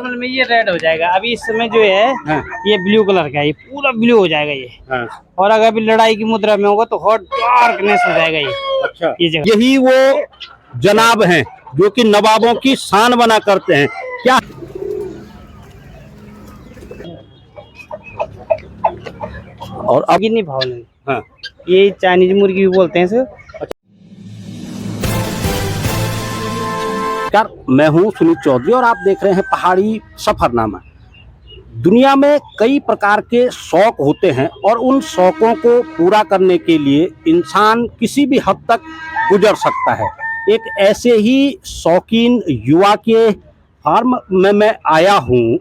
Normal में ये red हो जाएगा। अभी इस समय जो है ये ब्लू कलर का है, ये पूरा ब्लू हो जाएगा ये। और अगर अभी लड़ाई की मुद्रा में होगा तो हॉट डार्कनेस हो जाएगा ये। अच्छा, ये यही वो जनाब हैं जो कि नवाबों की शान बना करते हैं क्या? और अब नहीं भाव नहीं। हाँ, ये चाइनीज मुर्गी भी बोलते हैं सर। नमस्कार, मैं हूं सुनील चौधरी और आप देख रहे हैं पहाड़ी सफरनामा। दुनिया में कई प्रकार के शौक होते हैं और उन शौकों को पूरा करने के लिए इंसान किसी भी हद तक गुजर सकता है। एक ऐसे ही शौकीन युवा के फार्म में मैं आया हूं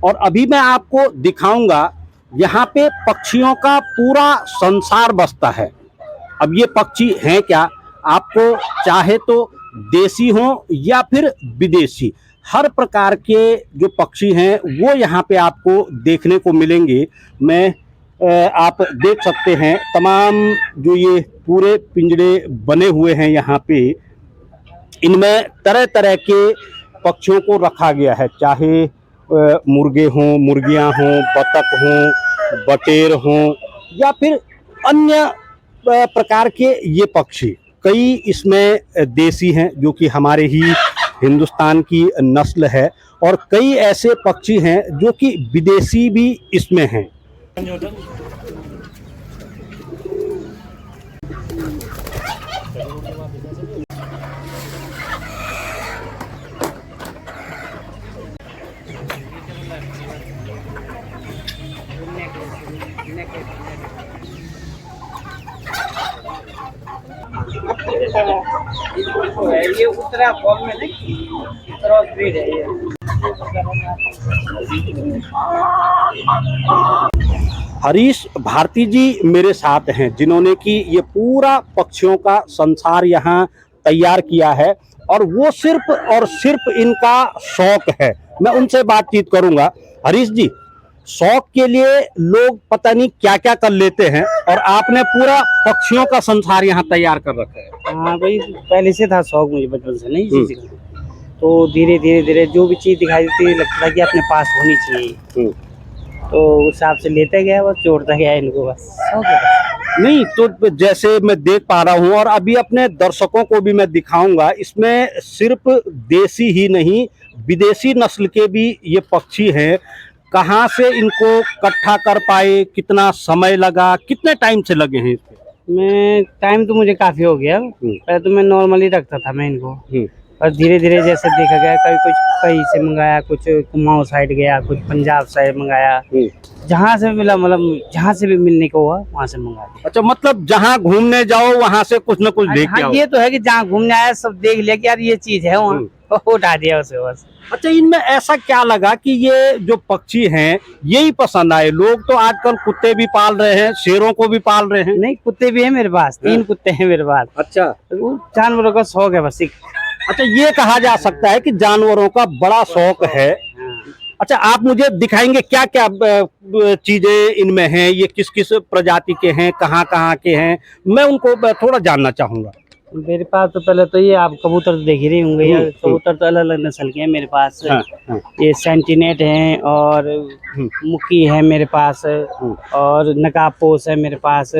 और अभी मैं आपको दिखाऊंगा, यहाँ पे पक्षियों का पूरा संसार बसता है। अब ये पक्षी हैं क्या? आपको चाहे तो देसी हो या फिर विदेशी, हर प्रकार के जो पक्षी हैं वो यहाँ पे आपको देखने को मिलेंगे। आप देख सकते हैं तमाम जो ये पूरे पिंजरे बने हुए हैं यहाँ पे, इनमें तरह तरह के पक्षियों को रखा गया है, चाहे मुर्गे हों, मुर्गियाँ हों, बतख हों, बटेर हों या फिर अन्य प्रकार के ये पक्षी। कई इसमें देसी हैं जो कि हमारे ही हिंदुस्तान की नस्ल है और कई ऐसे पक्षी हैं जो कि विदेशी भी इसमें हैं। ये उत्तरा फॉर्म में नहीं, क्रॉस ब्रीड है ये। हरीश भारती जी मेरे साथ हैं जिन्होंने कि ये पूरा पक्षियों का संसार यहाँ तैयार किया है और वो सिर्फ और सिर्फ इनका शौक है। मैं उनसे बातचीत करूंगा। हरीश जी, शौक के लिए लोग पता नहीं क्या क्या कर लेते हैं और आपने पूरा पक्षियों का संसार यहाँ तैयार कर रखा है। हाँ भाई, पहले से था शौक मुझे बचपन से, नहीं चीज का। तो धीरे धीरे धीरे जो भी चीज दिखाई देती है लगता है कि अपने पास होनी चाहिए, तो उस हिसाब से लेते गया, बस जोड़ता गया इनको, बस शौक है बस। नहीं तो जैसे मैं देख पा रहा हूँ और अभी अपने दर्शकों को भी मैं दिखाऊंगा, इसमें सिर्फ देसी ही नहीं विदेशी नस्ल के भी ये पक्षी हैं। कहाँ से इनको इकट्ठा कर पाए, कितना समय लगा, कितने टाइम से लगे हैं इसमें? मैं टाइम तो मुझे काफी हो गया। पहले तो मैं नॉर्मली रखता था मैं इनको, और धीरे धीरे जैसे देखा गया, कभी कुछ कहीं से मंगाया, कुछ कुमाऊं साइड गया, कुछ पंजाब साइड मंगाया, जहाँ से मिला, मतलब जहाँ से भी मिलने को हुआ वहाँ से मंगा दिया। अच्छा, मतलब जहाँ घूमने जाओ वहाँ से कुछ न कुछ देख के आओ। ये तो है कि जहाँ घूमने आया सब देख लिया कि यार ये चीज है, वहाँ उठा दिया उसे बस। अच्छा, इनमें ऐसा क्या लगा कि ये जो पक्षी हैं यही पसंद आए? लोग तो आजकल कुत्ते भी पाल रहे हैं, शेरों को भी पाल रहे हैं। नहीं, कुत्ते भी है मेरे पास, 3 कुत्ते हैं मेरे पास। अच्छा, जानवरों का शौक है बस। अच्छा, ये कहा जा सकता है कि जानवरों का बड़ा शौक है। अच्छा, आप मुझे दिखाएंगे क्या क्या चीजें इनमें हैं, ये किस किस प्रजाति के हैं, कहाँ कहाँ के हैं? मैं उनको थोड़ा जानना चाहूंगा। मेरे पास तो पहले तो ये आप कबूतर तो देख ही रहे होंगे, कबूतर तो अलग अलग नस्ल के हैं मेरे पास। ये सेंटिनेट हैं और मुकी है मेरे पास, और नकाबपोश है मेरे पास,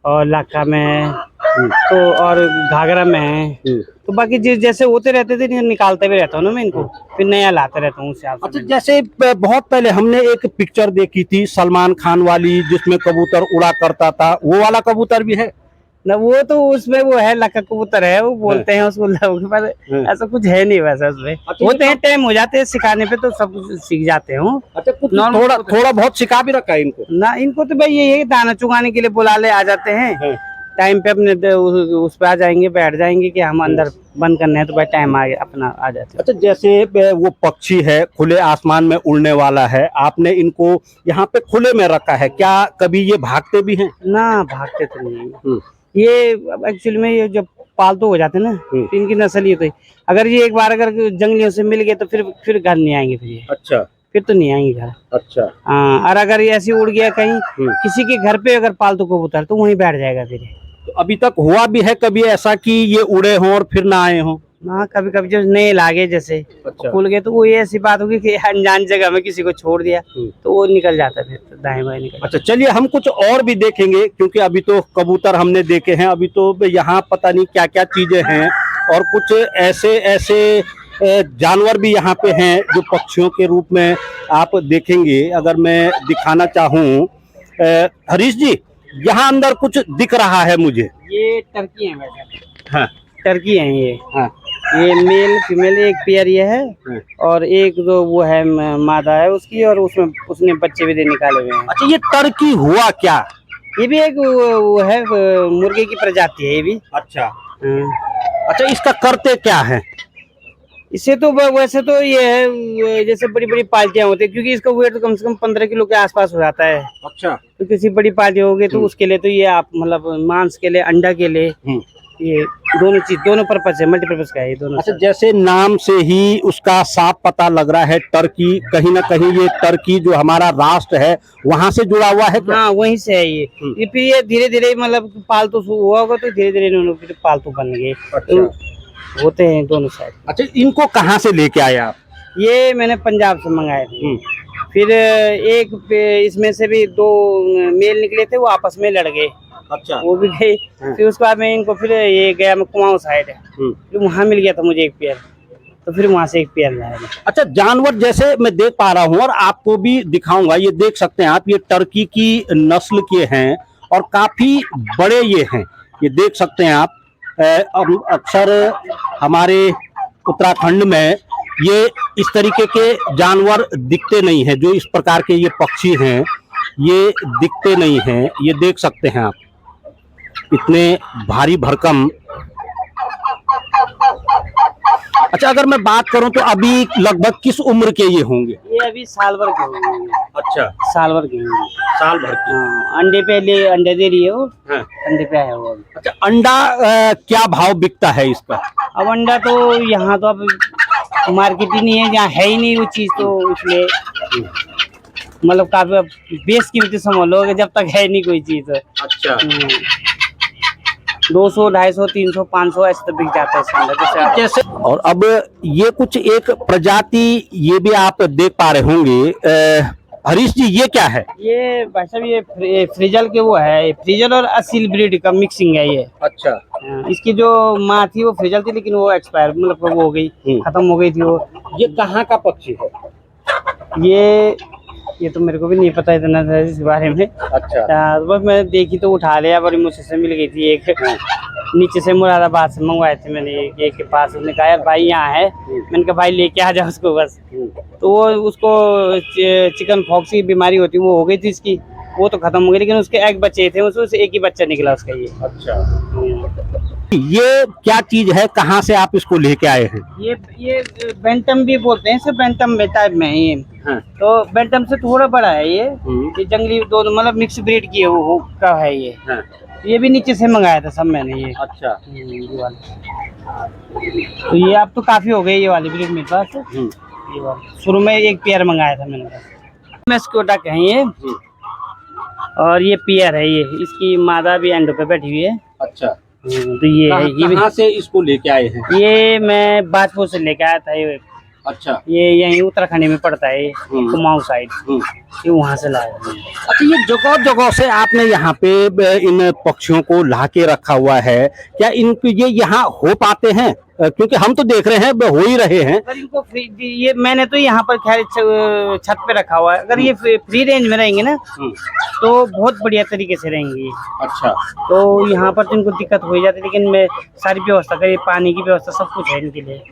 और लाखा में है, तो और घाघरा में है। तो बाकी जैसे होते रहते थे निकालते भी रहता हूँ ना मैं इनको, फिर नया लाते रहता हूँ। अच्छा, जैसे बहुत पहले हमने एक पिक्चर देखी थी सलमान खान वाली जिसमें कबूतर उड़ा करता था, वो वाला कबूतर भी है ना? वो तो उसमें वो है लक्का कबूतर है, वो बोलते हैं उसको, पर ऐसा कुछ है नहीं वैसा उसमें। होते हैं, टाइम हो जाते हैं सिखाने पे तो सब कुछ सीख जाते हो। अच्छा, कुछ थोड़ा बहुत सिखा भी रखा है इनको ना? इनको तो भाई ये दाना चुगाने के लिए बुला ले आ जाते हैं, टाइम पे अपने उस पे आ जाएंगे, बैठ जाएंगे कि हम अंदर बंद करने हैं, तो भाई टाइम आ गया अपना आ जाते हैं। अच्छा, जैसे वो पक्षी है खुले आसमान में उड़ने वाला है, आपने इनको यहाँ पे खुले में रखा है, क्या कभी ये भागते भी हैं? ना, भागते तो नहीं। ये एक्चुअली में ये जब पालतू हो जाते हैं ना, तो इनकी नस्ल ये तो, अगर ये एक बार अगर जंगलियों से मिल गए तो फिर घर नहीं आएंगे फिर ये। अच्छा, फिर तो नहीं आएंगे घर। अच्छा, हाँ, और अगर ये ऐसे उड़ गया कहीं किसी के घर पे अगर पालतू कबूतर, तो वहीं बैठ जाएगा फिर। तो अभी तक हुआ भी है कभी ऐसा कि ये उड़े हों और फिर ना आए हों? हाँ, कभी कभी जो नए लागे जैसे अच्छा। खुल गए तो वो ये ऐसी बात होगी कि अनजान जगह में किसी को छोड़ दिया तो वो निकल जाता है, फिर दाएं बाएं निकल। अच्छा चलिए हम कुछ और भी देखेंगे, क्योंकि अभी तो कबूतर हमने देखे हैं, अभी तो यहाँ पता नहीं क्या क्या चीजें हैं, और कुछ ऐसे ऐसे जानवर भी यहाँ पे हैं जो पक्षियों के रूप में आप देखेंगे। अगर मैं दिखाना चाहूँ हरीश जी, यहाँ अंदर कुछ दिख रहा है मुझे। ये टर्की है वैसे। हाँ टर्की है ये। हाँ ये मेल फीमेल एक पेयर ये है और एक दो वो है मादा है उसकी, और उसमें उसने बच्चे भी दे निकाले हुए हैं। अच्छा, ये टर्की हुआ क्या? ये भी एक वो है मुर्गे की प्रजाति है ये भी। अच्छा हाँ। अच्छा, इसका करते क्या है? इससे तो वैसे तो ये है जैसे बड़ी बड़ी पार्टियां होती है, क्योंकि इसका वेट तो कम से कम 15 किलो के आसपास हो जाता है। अच्छा। तो किसी बड़ी पार्टी होगी तो उसके लिए तो ये आप मतलब मांस के लिए, अंडा के लिए, ये दोनों चीज, दोनों पर्पज है, मल्टीपर्पज का है ये दोनों। अच्छा, जैसे नाम से ही उसका साफ पता लग रहा है टर्की, कहीं ना कहीं ये टर्की जो हमारा राष्ट्र है वहां से जुड़ा हुआ है क्या? हाँ, वहीं से है ये फिर ये धीरे धीरे मतलब पालतू हुआ होगा तो धीरे धीरे इन्होंने फिर पालतू बन गए। अच्छा। होते हैं दोनों साइड। अच्छा, इनको कहाँ से लेके आए आप? ये मैंने पंजाब से मंगाए थे। फिर एक इसमें से भी दो मेल निकले थे, वो आपस में लड़ गए। अच्छा। वो भी गए। फिर उसके बाद में इनको फिर ये गया मैं कुमाऊं साइड है, फिर वहाँ मिल गया था मुझे एक पेयर, तो फिर वहाँ से एक पेयर लाया। अच्छा, जानवर जैसे मैं देख पा रहा हूँ और आपको भी दिखाऊंगा, ये देख सकते हैं आप, ये टर्की की नस्ल के हैं और काफी बड़े ये हैं, ये देख सकते हैं आप। अब अक्सर हमारे उत्तराखंड में ये इस तरीके के जानवर दिखते नहीं हैं, जो इस प्रकार के ये पक्षी हैं ये दिखते नहीं हैं। ये देख सकते हैं आप, इतने भारी भरकम। अच्छा, अगर मैं बात करूं तो अभी लगभग किस उम्र के ये होंगे? ये अभी साल भर के होंगे। अच्छा, साल भर के होंगे। साल भर के। हाँ, अंडे पे ले अंडे दे रही है वो। हाँ। अंडे पे है वो। अच्छा, अंडा क्या भाव बिकता है इसका? अब अंडा तो यहाँ तो अब मार्केट ही नहीं है, यहाँ है ही नहीं वो चीज, तो इसलिए मतलब काफी बेस कीमती समझ लो, जब तक है नहीं कोई चीज। अच्छा। 200, 250, 300, 500 ऐसे तो बिक जाता है इसके अंदर जैसे। और अब ये कुछ एक प्रजाति ये भी आप देख पा रहे होंगे हरीश जी, ये क्या है? ये भाई साहब ये फ्रिजल के वो है, फ्रिजल और असील ब्रीड का मिक्सिंग है ये। अच्छा। इसकी जो माँ थी वो फ्रिजल थी, लेकिन वो एक्सपायर मतलब वो हो गई, खत्म हो गई थी वो। ये कहाँ का पक्षी है? ये तो मेरे को भी नहीं पता इतना इस बारे में। अच्छा। बस मैं देखी तो उठा लिया, बड़ी मुझसे से मिल गई थी एक, नीचे से मुरादाबाद से मंगवाए थे मैंने एक के पास। उसने कहा यार भाई यहाँ है, मैंने कहा भाई लेके आ जाओ उसको बस। तो वो उसको चिकन पॉक्स की बीमारी होती वो हो गई थी इसकी, वो तो खत्म हो गई, लेकिन उसके एक बच्चे थे, उससे एक ही बच्चा निकला उसका ये। अच्छा। ये क्या चीज है, कहाँ से आप इसको लेके आए हैं? ये बेंटम भी बोलते हैं, इसे बेंटम टाइप में है ये। हाँ। तो बेंटम से थोड़ा बड़ा है ये जंगली दोनों मतलब मिक्स ब्रीड की है वो का है ये। हाँ। ये भी नीचे से मंगाया था सब मैंने ये। अच्छा। ये वाला तो ये अब तो काफी हो गई ये वाली ब्रीड मेरे पास। ये वाला शुरू में एक पेयर मंगाया था मैंने, मैस्कोटा है ये, और ये पेयर है ये, इसकी मादा भी अंडों पे बैठी हुई है। अच्छा। तो ये है, ये कहाँ से इसको लेके आए हैं? ये मैं बाजपुर से लेके आया था ये। अच्छा। ये यहीं उत्तराखंड में पड़ता है, कुमाऊं साइड, ये वहाँ से लाया। अच्छा, ये जगह जगह से आपने यहाँ पे इन पक्षियों को ला के रखा हुआ है, क्या इनको ये यहाँ हो पाते हैं? क्योंकि हम तो देख रहे हैं हो ही रहे हैं। अगर इनको ये मैंने तो यहाँ पर खैर छत पे रखा हुआ है, अगर ये फ्री रेंज में रहेंगे ना तो बहुत बढ़िया तरीके से रहेंगे। अच्छा। तो यहाँ पर तो इनको दिक्कत हो ही जाती है, लेकिन मैं सारी व्यवस्था करी, पानी की व्यवस्था सब कुछ है इनके लिए।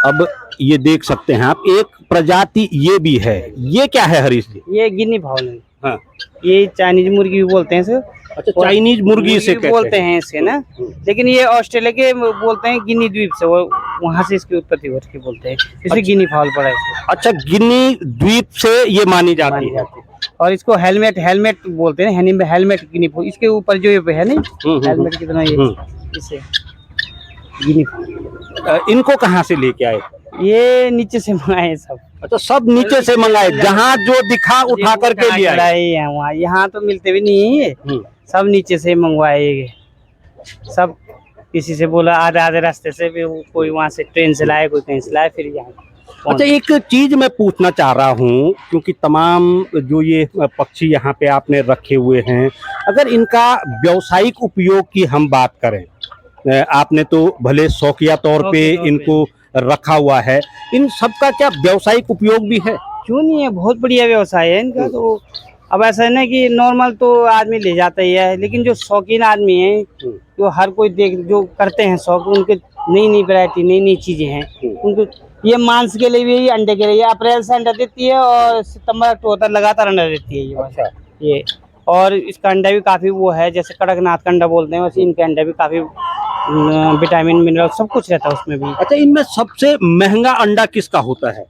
अब ये देख सकते हैं आप, एक प्रजाति ये भी है, ये क्या है हरीश जी? ये गिनी फाउल है। हाँ। ये चाइनीज मुर्गी भी बोलते हैं इसे। अच्छा, चाइनीज मुर्गी से बोलते हैं इसे ना, लेकिन ये ऑस्ट्रेलिया के बोलते हैं, गिनी द्वीप से, वो वहाँ से इसकी उत्पत्ति हो रही बोलते हैं, इसलिए गिनी फाउल पड़ा है। अच्छा, गिनी द्वीप से ये मानी जाती है। और इसको हेलमेट बोलते हैं, हेलमेट गिनी फाउल, इसके ऊपर जो ये है नहीं हेलमेट की तरह ये, इसे गिनी फाउल। इनको कहाँ से लेके आए? ये नीचे से मंगाए सब। अच्छा, सब नीचे से मंगाए, जहाँ जो दिखा उठा करके ले आए। वहाँ यहाँ तो मिलते भी नहीं है, सब नीचे से मंगवाए सब। किसी से बोला आधे आधे रास्ते से भी, कोई वहाँ से ट्रेन से लाए, कोई कहीं से लाए, फिर यहाँ। अच्छा, एक चीज मैं पूछना चाह रहा हूँ, क्योंकि तमाम जो ये पक्षी यहाँ पे आपने रखे हुए हैं, अगर इनका व्यावसायिक उपयोग की हम बात करें, आपने तो भले शौकिया तौर पे इनको रखा हुआ है, इन सब का क्या व्यावसायिक उपयोग भी है? क्यों नहीं है, बहुत बढ़िया व्यवसाय है इनका। तो अब ऐसा है ना कि नॉर्मल तो आदमी ले जाता ही है, लेकिन जो शौकीन आदमी है, जो हर कोई देख जो करते हैं शौक, उनके नई नई वैरायटी, नई नई चीजें हैं उनको। ये मांस के लिए भी, अंडे के लिए, ये अप्रैल से अंडा देती है और सितंबर अक्टूबर लगातार अंडा देती है ये। अच्छा। ये और इसका अंडा भी काफी वो है, जैसे कड़कनाथ का अंडा बोलते हैं, वैसे इनके अंडा भी काफी विटामिन मिनरल सब कुछ रहता है उसमें भी। अच्छा, इनमें सबसे महंगा अंडा किसका होता है?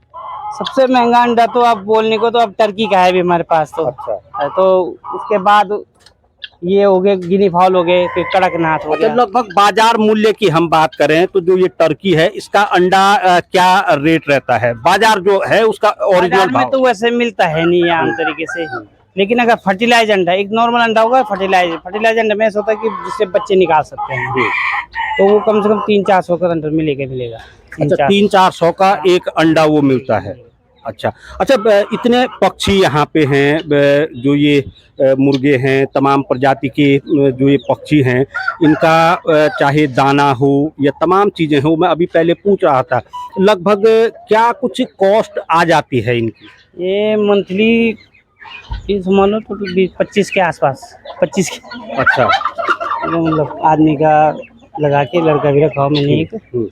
सबसे महंगा अंडा तो आप बोलने को तो अब टर्की का है भी हमारे पास तो। अच्छा। तो उसके बाद ये हो गए गिनी फाउल हो गए, फिर कड़कनाथ हो गया। लगभग बाजार मूल्य की हम बात करें तो जो ये टर्की है, इसका अंडा क्या रेट रहता है? बाजार जो है उसका ओरिजिनल में तो वैसे मिलता है नहीं आम तरीके से, लेकिन अगर फर्टिलाइज अंडा, एक नॉर्मल अंडा होगा, फर्टिलाइज अंडा में ऐसा होता है कि जिससे बच्चे निकाल सकते हैं, तो वो कम से कम 300-400 का अंडा मिलेगा। अच्छा, 300-400 का एक अंडा वो मिलता है। अच्छा अच्छा, इतने पक्षी यहाँ पे हैं, जो ये मुर्गे हैं, तमाम प्रजाति के जो ये पक्षी हैं, इनका चाहे दाना हो या तमाम चीज़ें हो, मैं अभी पहले पूछ रहा था, लगभग क्या कुछ कॉस्ट आ जाती है इनकी? ये मंथली मान लो तो 20-25 के आसपास, 25 के। अच्छा, मतलब आदमी का लगा के, लड़का भी रखा मैंने एक,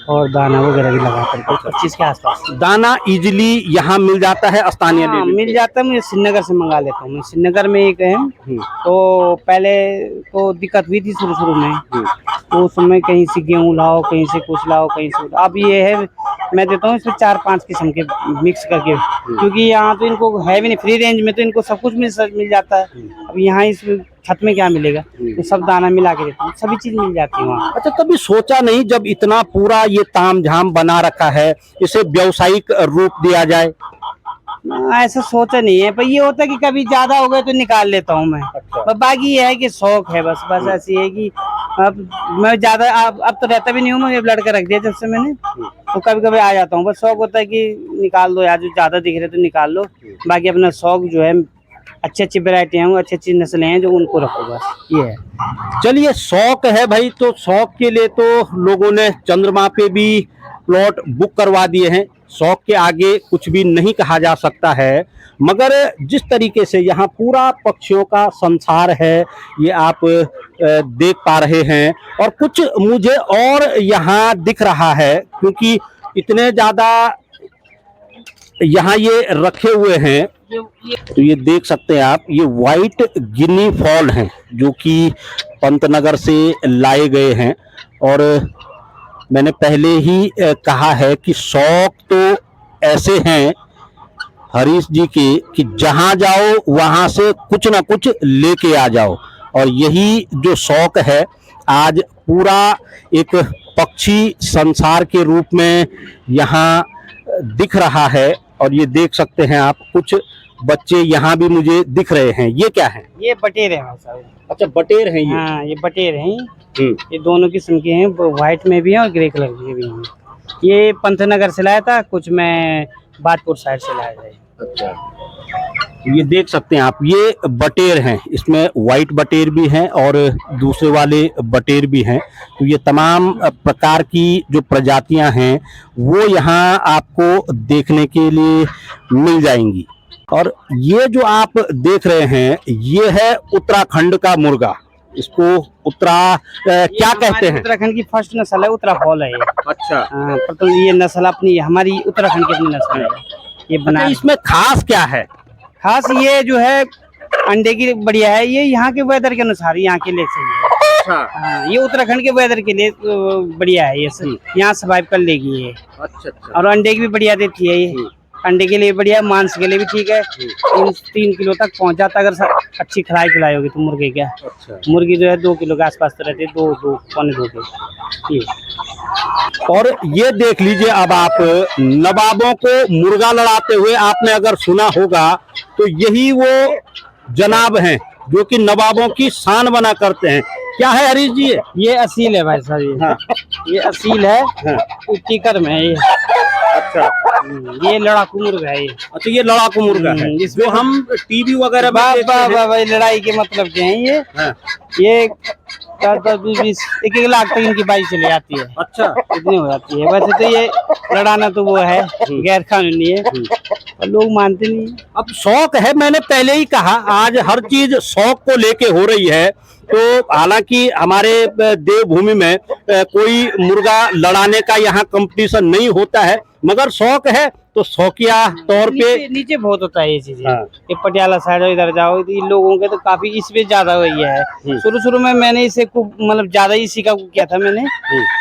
और दाना वगैरह भी लगा करके 25 के आसपास। दाना इजीली यहाँ मिल जाता है स्थानीय लेवल? मिल जाता है, मुझे श्रीनगर से मंगा लेता हूँ मैं। श्रीनगर में एक है, तो पहले तो दिक्कत हुई थी शुरू में, तो उस समय कहीं से गेहूँ लाओ, कहीं से कुछ लाओ, कहीं से। अब ये है, मैं देता हूँ इसमें 4-5 किस्म के मिक्स करके, क्योंकि यहाँ तो इनको है भी नहीं, फ्री रेंज में तो इनको सब कुछ मिल जाता है। अब यहाँ इस छत में क्या मिलेगा, तो सब दाना मिला के देता हूँ, सभी चीज मिल जाती है वहाँ। अच्छा, कभी सोचा नहीं जब इतना पूरा ये तामझाम बना रखा है, इसे व्यावसायिक रूप दिया जाए? ऐसा सोचा नहीं है, पर ये होता है कि कभी ज्यादा हो गए तो निकाल लेता हूँ मैं। अच्छा। बाकी ये है कि शौक है, बस ऐसी है कि अब मैं ज्यादा अब तो रहता भी नहीं हूँ, मैं लड़का रख दिया जब से मैंने, तो कभी कभी आ जाता हूँ। बस शौक होता है कि निकाल दो यार, जो ज्यादा दिख रहे तो निकाल लो। बाकी अपना शौक जो है, अच्छी वैरायटी हैं, अच्छी नस्लें हैं, जो उनको रखो, बस ये है। चलिए, शौक है भाई, तो शौक के लिए तो लोगों ने चंद्रमा पे भी प्लॉट बुक करवा दिए हैं। शौक के आगे कुछ भी नहीं कहा जा सकता है, मगर जिस तरीके से यहाँ पूरा पक्षियों का संसार है, ये आप देख पा रहे हैं। और कुछ मुझे और यहाँ दिख रहा है, क्योंकि इतने ज़्यादा यहाँ ये रखे हुए हैं, तो ये देख सकते हैं आप, ये व्हाइट गिनी फॉल हैं, जो कि पंतनगर से लाए गए हैं। और मैंने पहले ही कहा है कि शौक तो ऐसे हैं हरीश जी के कि जहां जाओ वहां से कुछ ना कुछ लेके आ जाओ, और यही जो शौक है आज पूरा एक पक्षी संसार के रूप में यहाँ दिख रहा है। और ये देख सकते हैं आप, कुछ बच्चे यहाँ भी मुझे दिख रहे हैं। ये क्या है? ये बटेर है भाई साहब। अच्छा, बटेर हैं ये? हाँ, ये बटेर हैं। ये दोनों किस्म के हैं, व्हाइट में भी हैं और ग्रे कलर के भी हैं। ये पंतनगर से लाया था, कुछ मैं बाजपुर साइड से लाया था। अच्छा, ये देख सकते हैं आप, ये बटेर हैं, इसमें व्हाइट बटेर भी हैं और दूसरे वाले बटेर भी हैं। तो ये तमाम प्रकार की जो प्रजातियां हैं वो यहाँ आपको देखने के लिए मिल जाएंगी। और ये जो आप देख रहे हैं, ये है उत्तराखंड का मुर्गा। इसको क्या कहते हैं? उत्तराखंड की फर्स्ट नस्ल है, उत्तरा फॉल है ये। अच्छा। हाँ, तो ये नस्ल अपनी, हमारी उत्तराखंड की अपनी नस्ल है ये बना। अच्छा, इसमें खास क्या है? खास ये जो है अंडे की बढ़िया है, ये यहाँ के वेदर के अनुसार यहाँ के लिए सही है। अच्छा। हाँ, ये उत्तराखंड के वेदर के लिए बढ़िया है, ये यहाँ सर्वाइव कर लेगी ये। अच्छा अच्छा। और अंडे की भी बढ़िया देती है ये, अंडे के लिए बढ़िया, मांस के लिए भी ठीक है। 3 किलो तक पहुँच जाता है अगर अच्छी खिलाई खिलाई होगी तो मुर्गे क्या। अच्छा। मुर्गी जो है 2 किलो के आसपास तो रहती है, 2-2.25 किलो। और ये देख लीजिए, अब आप नवाबों को मुर्गा लड़ाते हुए आपने अगर सुना होगा तो यही वो जनाब हैं जो कि नवाबों की शान बना करते हैं। क्या है हरीश जी ये असील है भाई साहब, ये हाँ। ये असील है, हाँ। टीकर में है ये। अच्छा ये लड़ाकू मुर्गा है ये। अच्छा, ये लड़ाकू मुर्गा है जो हम टीवी वगैरह में देखते हैं। भाई लड़ाई के मतलब के हैं ये। हाँ। ये 10-10, 20-20, 1-1 लाख तक इनकी बाई चली जाती है। अच्छा, इतनी हो जाती है। वैसे तो ये लड़ाना तो वो है गैर कानूनी है, और लोग मानते नहीं। अब शौक है, मैंने पहले ही कहा, आज हर चीज शौक को लेके हो रही है। तो हालांकि हमारे देवभूमि में कोई मुर्गा लड़ाने का यहाँ कंपटीशन नहीं होता है, मगर शौक है तो शौकिया तौर पे नीचे बहुत होता है ये चीजें। हाँ। ये पटियाला साइड इधर जाओ तो इन लोगों के तो काफी इसमें ज्यादा हो गया है। शुरू में मैंने इसे मतलब ज्यादा ही सीखा किया था मैंने,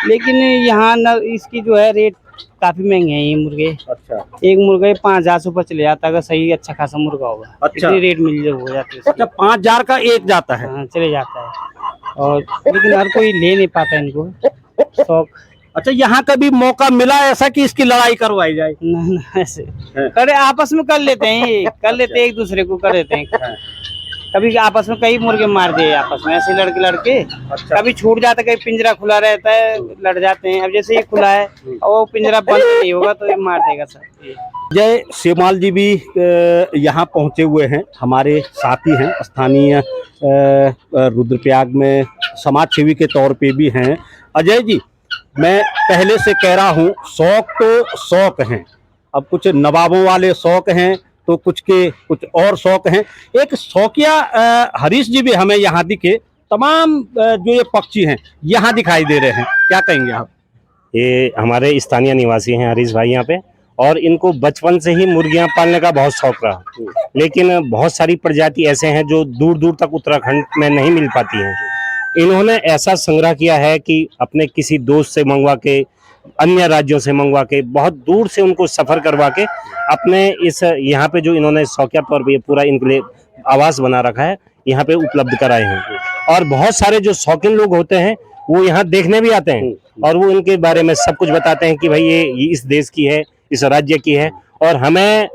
लेकिन यहाँ इसकी जो है रेट काफी महंगे हैं ये मुर्गे। अच्छा। एक मुर्गा 5,000 से ऊपर चले जाता है, अगर सही अच्छा खासा मुर्गा होगा। अच्छा। इतनी रेट मिल हो जाती है। अच्छा, 5,000 का एक जाता है। हाँ, चले जाता है, और लेकिन हर कोई ले नहीं पाता इनको, शौक। अच्छा, यहाँ कभी मौका मिला ऐसा कि इसकी लड़ाई करवाई जाए? ना ऐसे करे, आपस में कर लेते हैं, एक दूसरे को कर देते हैं। कभी आपस में कई मुर्गे मार दिए आपस में ऐसे लड़के। अच्छा। कभी छूट जाता है, कभी पिंजरा खुला रहता है, लड़ जाते हैं। अब जैसे ये खुला है और वो पिंजरा बंद नहीं होगा तो ये मार देगा सर। जय सेमाल जी भी यहाँ पहुँचे हुए हैं, हमारे साथी हैं, स्थानीय रुद्रप्रयाग में समाज सेवी के तौर पे भी हैं। अजय जी, मैं पहले से कह रहा हूँ, शौक तो शौक हैं, अब कुछ नवाबों वाले शौक हैं तो कुछ और शौक हैं। एक शौकिया हरीश जी भी हमें यहाँ दिखे, तमाम जो ये पक्षी हैं यहाँ दिखाई दे रहे हैं, क्या कहेंगे आप? ये हमारे स्थानीय निवासी हैं हरीश भाई यहाँ पे, और इनको बचपन से ही मुर्गियां पालने का बहुत शौक रहा, लेकिन बहुत सारी प्रजाति ऐसे हैं जो दूर दूर तक उत्तराखंड में नहीं मिल पाती हैं। इन्होंने ऐसा संग्रह किया है कि अपने किसी दोस्त से मंगवा के, अन्य राज्यों से मंगवा के, बहुत दूर से उनको सफर करवा के अपने इस यहाँ पे जो इन्होंने शौकिया तौर पे पूरा इनके लिए आवास बना रखा है, यहाँ पे उपलब्ध कराए हैं। और बहुत सारे जो शौकीन लोग होते हैं वो यहाँ देखने भी आते हैं, और वो इनके बारे में सब कुछ बताते हैं कि भाई ये इस देश की है, इस राज्य की है, और हमें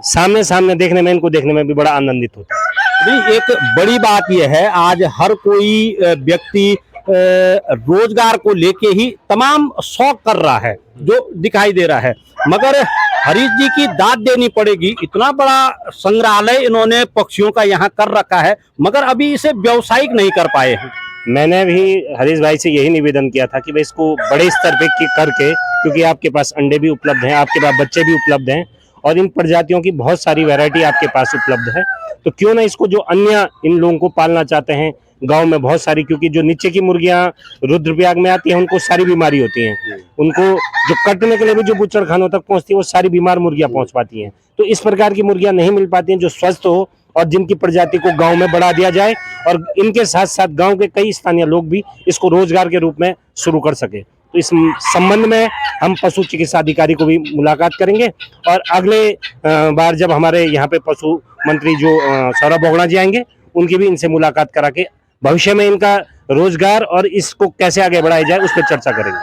सामने देखने में, इनको देखने में भी बड़ा आनंदित होता है। नहीं, एक बड़ी बात यह है, आज हर कोई व्यक्ति रोजगार को लेके ही तमाम शौक कर रहा है जो दिखाई दे रहा है, मगर हरीश जी की दाद देनी पड़ेगी। इतना बड़ा संग्रहालय इन्होंने पक्षियों का यहाँ कर रखा है, मगर अभी इसे व्यावसायिक नहीं कर पाए हैं। मैंने भी हरीश भाई से यही निवेदन किया था कि भाई इसको बड़े स्तर पे करके, क्योंकि आपके पास अंडे भी उपलब्ध हैं, आपके पास बच्चे भी उपलब्ध हैं, और इन प्रजातियों की बहुत सारी वैरायटी आपके पास उपलब्ध है, तो क्यों ना इसको जो अन्य इन लोगों को पालना चाहते हैं गांव में बहुत सारी, क्योंकि जो नीचे की मुर्गियां रुद्रप्रयाग में आती हैं उनको सारी बीमारी होती हैं, उनको जो कटने के लिए भी जो बुच्चड़ खानों तक पहुंचती है वो सारी बीमार मुर्गियां पहुंच पाती हैं। तो इस प्रकार की मुर्गियां नहीं मिल पाती हैं जो स्वस्थ हो और जिनकी प्रजाति को गांव में बढ़ा दिया जाए, और इनके साथ साथ गांव के कई स्थानीय लोग भी इसको रोजगार के रूप में शुरू कर सके। तो इस संबंध में हम पशु चिकित्सा अधिकारी को भी मुलाकात करेंगे, और अगले बार जब हमारे यहाँ पे पशु मंत्री जो सौरभ बोगड़ा जी आएंगे, उनकी भी इनसे मुलाकात करा के भविष्य में इनका रोजगार और इसको कैसे आगे बढ़ाया जाए उस पर चर्चा करेंगे।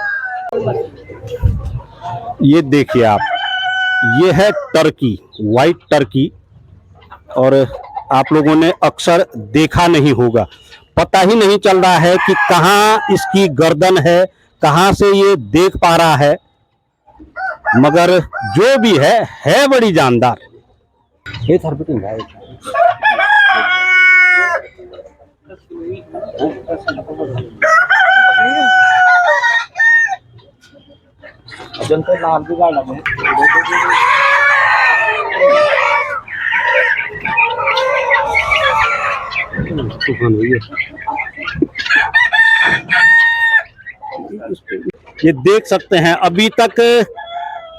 ये देखिए आप, ये है टर्की, व्हाइट टर्की, और आप लोगों ने अक्सर देखा नहीं होगा, पता ही नहीं चल रहा है कि कहाँ इसकी गर्दन है, कहाँ से ये देख पा रहा है, मगर जो भी है बड़ी जानदार। ये थरपटिंग है। जनता नाम भी गाड़ा में ये देख सकते हैं, अभी तक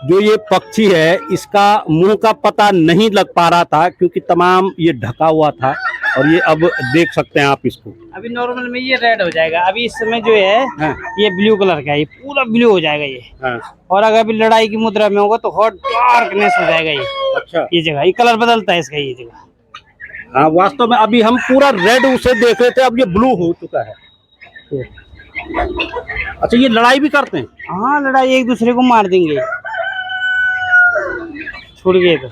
जो ये पक्षी है इसका मुंह का पता नहीं लग पा रहा था, क्योंकि तमाम ये ढका हुआ था, और ये अब देख सकते हैं आप इसको। अभी नॉर्मल में ये रेड हो जाएगा, अभी इस समय जो है ये ब्लू कलर का है, ये पूरा ब्लू हो जाएगा ये। और अगर अभी लड़ाई की मुद्रा में होगा तो हॉट डार्कनेस हो जाएगा ये। अच्छा, ये जगह ये कलर बदलता है इसका, ये जगह। हाँ, वास्तव में अभी हम पूरा रेड उसे देख रहे थे, अब ये ब्लू हो चुका है। अच्छा, ये लड़ाई भी करते हैं? हाँ, लड़ाई एक दूसरे को मार देंगे छूट गए तो।